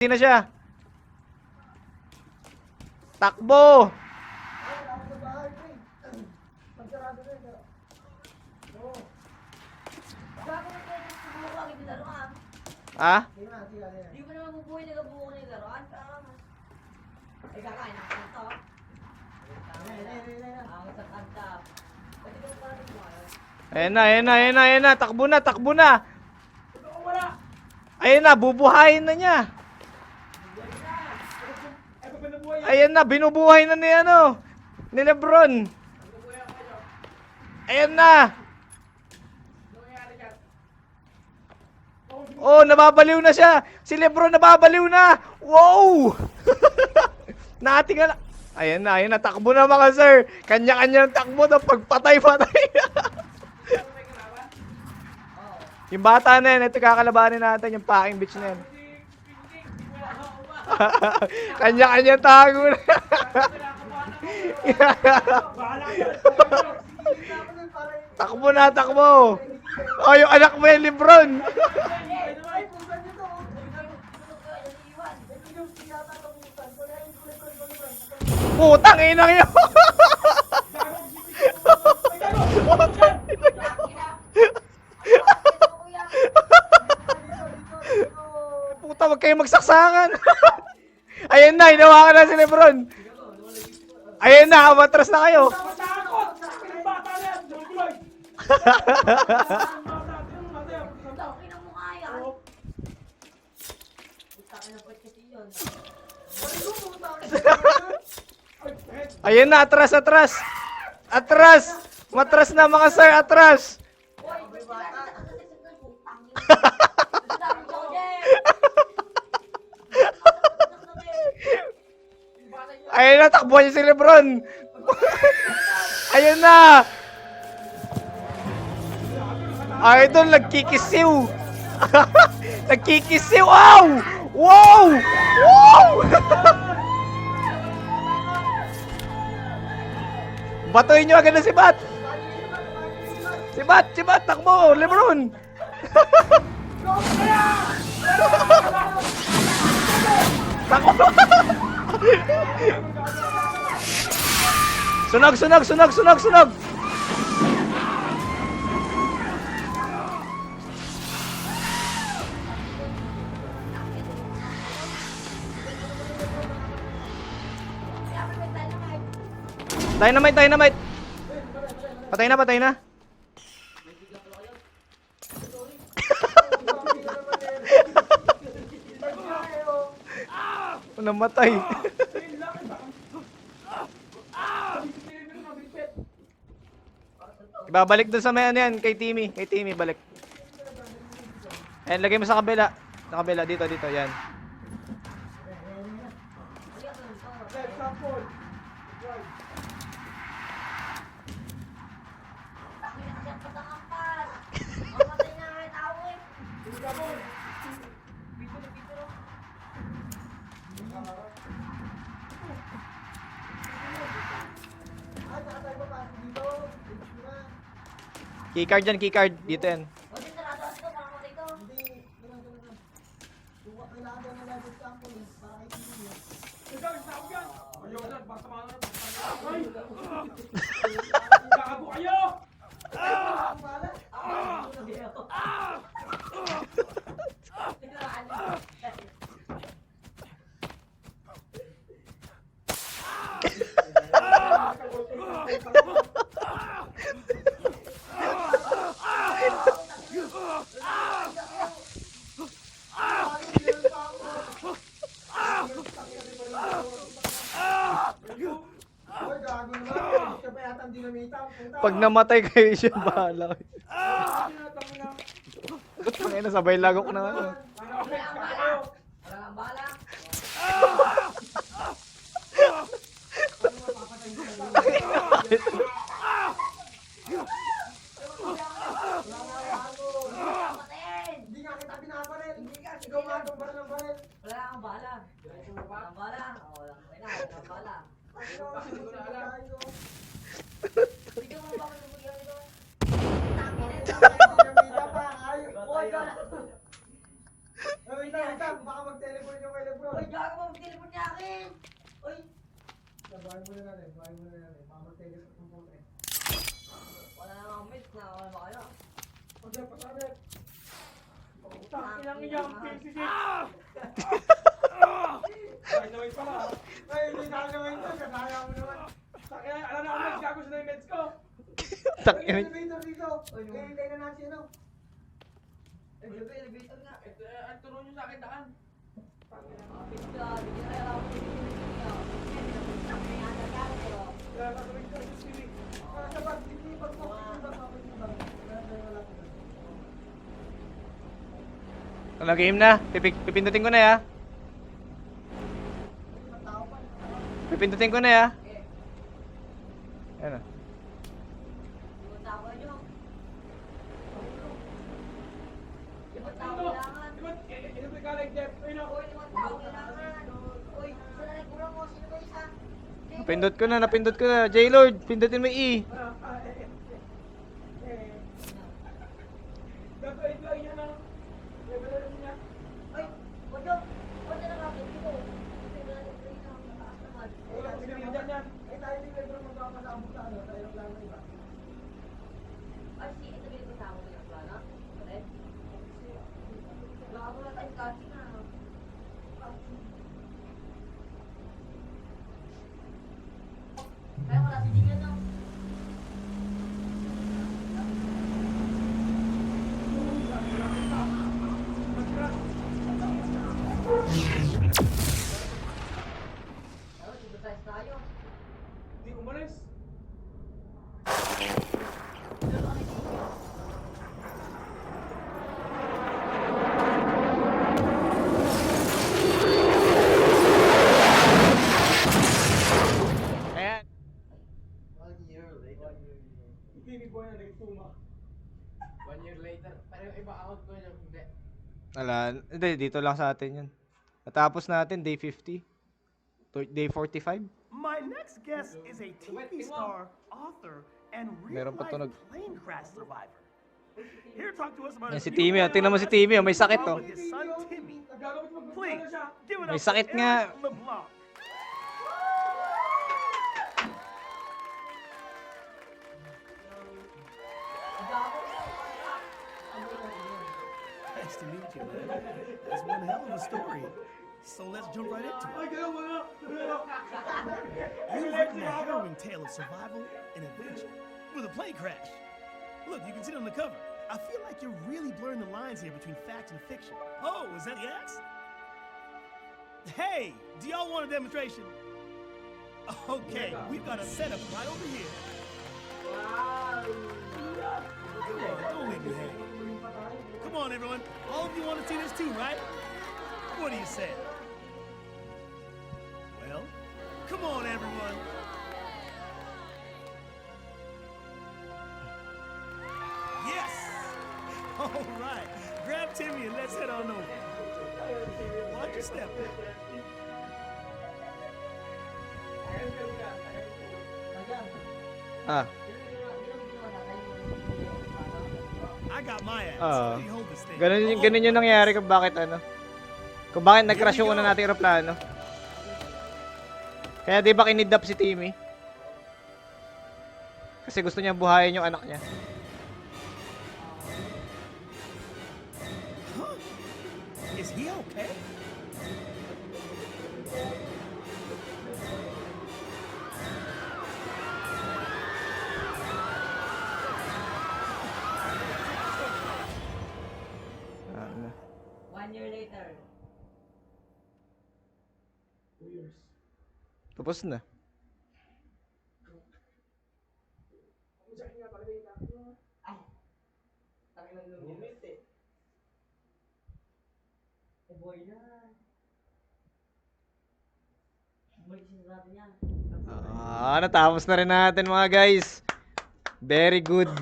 Hindi na siya. Takbo! Ha? Hindi mo naman bubuhay na gabuo ko na yung laruan. Ay, kakain ako nito. Ang sa kanta. Pwede ko pa rin mo. Ayan na. Takbo na. Ayan na, bubuhayin na niya. Ayan na, binubuhay na ni ni Lebron. Ayan na. Oh, nababaliw na siya. Si Lebron nababaliw na. Wow! Nating Ayan na, takbo na mga sir. Kanya-kanyang takbo na pagpatay-patay. Yung bata na yan, ito kakalabanin natin, yung packing bitch na yan. Kanya-kanyang tago na. Takbo. Oh, yung anak mo yung Lebron. Putang inang yun. Puta, wag kayong magsaksakan. Ayan na, hinawakan na si Lebron. Ayan na, matras na kayo. Ayan na, atras. Matras na mga sir, atras. Ayan na, takbuhan niya si Lebron. Ayan na. Idol, nagkikisiw. Nagkikisiw, wow. Batuin nyo agad na si Bat. Si Bat, takbo, Lebron. Takbo. Sunog. Dynamite. Patay na. Namatay. Ibabalik doon sa may yan, kay Timmy balik. Ayan, lagay mo sa kabila. Dito, yan. Keycard dyan, dito yan. Pag namatay kayo siya, bahala. Ngayon na, sabay lagok na. Wala kang bala. Hindi nga kita binabaril. Hindi ka, sigaw nga itong baril ng baril. Wala kang bala. Wala kang bala. Wala kang bala. Sigaw mo ba ako lumigyan ito? Tangin na ito. Tang, baka mag-teleport yung kay Lebron. Uy, gago mo mag-teleport niya akin. Uy. Bahay muna natin. Baka mag-teleport yung putre. Wala na mga mates na. Wala ba kayo? Pasabit. Utang ilang iyang PCC. Ay, naway pala. Ay, hindi na naman ito. Kasaya mo naman. Sakya, alam na ako, gago sa na yung meds ko. Takin. Elevator dito. Hintay na natin ano. Elevator nga. At turo nyo sa akin daan. Kapit ka. Hindi na alam ko yung Kaya tatawid ko sa sili. sa bag, hindi bag mo. Wala game na. Pipindutin ko na ya. Pipindutin ko na ya. Ayan na. Ilipit ka like Jeff. Ayun ako. Napindot ko na. J-Lord, pindutin mo yung E. Gagawin lang yan ang level niya. Wala ko sinigyan yan. Kaya wala si Tingnan no? Supervise tayo. Hindi umalis. Ayan. Yung TV boy na nagtuma. 1 year later. Pero yung iba out ko yun. Hindi. Wala. Hindi, dito lang sa atin yun. Natapos natin, day 50. Day 45. My next guest is a TV star, author, and Meron pa tunog. real-life plane crash survivor. Here to talk to us about Yan his si Timmy, oh. Tingnan mo si Timmy, oh. May sakit, oh. with his son Timmy. Nagagawin mo Please, siya. give it May up sakit for nga. Eric LeBlanc. Nice to meet you, man. That's one hell of a story. So let's jump right into Ay, it. gano'n mo na. You've written a harrowing tale of survival and adventure with a plane crash. Look, you can see it on the cover. I feel like you're really blurring the lines here between fact and fiction. Oh, is that the axe? Hey, do y'all want a demonstration? Okay, we've got a setup right over here. Come on, don't leave me hanging. Come on, everyone. All of you want to see this too, right? What do you say? Well, come on, everyone. Yes! All right. Grab Timmy and let's head on over. Watch your step. Ah. I got my ass. Oo. You hold this thing. Ganun yung nangyari kung bakit kung bakit nag-crash yung una nating aeroplano. Kaya di ba kinidnap si Timmy? Kasi gusto niya buhayin yung anak niya. Huh? Is he okay? Ano. 1 year later. 2 years. Tapos na. Lumit eh. Boy na. Bumalik siya sa natin yan. Natapos na rin natin mga guys. Very good.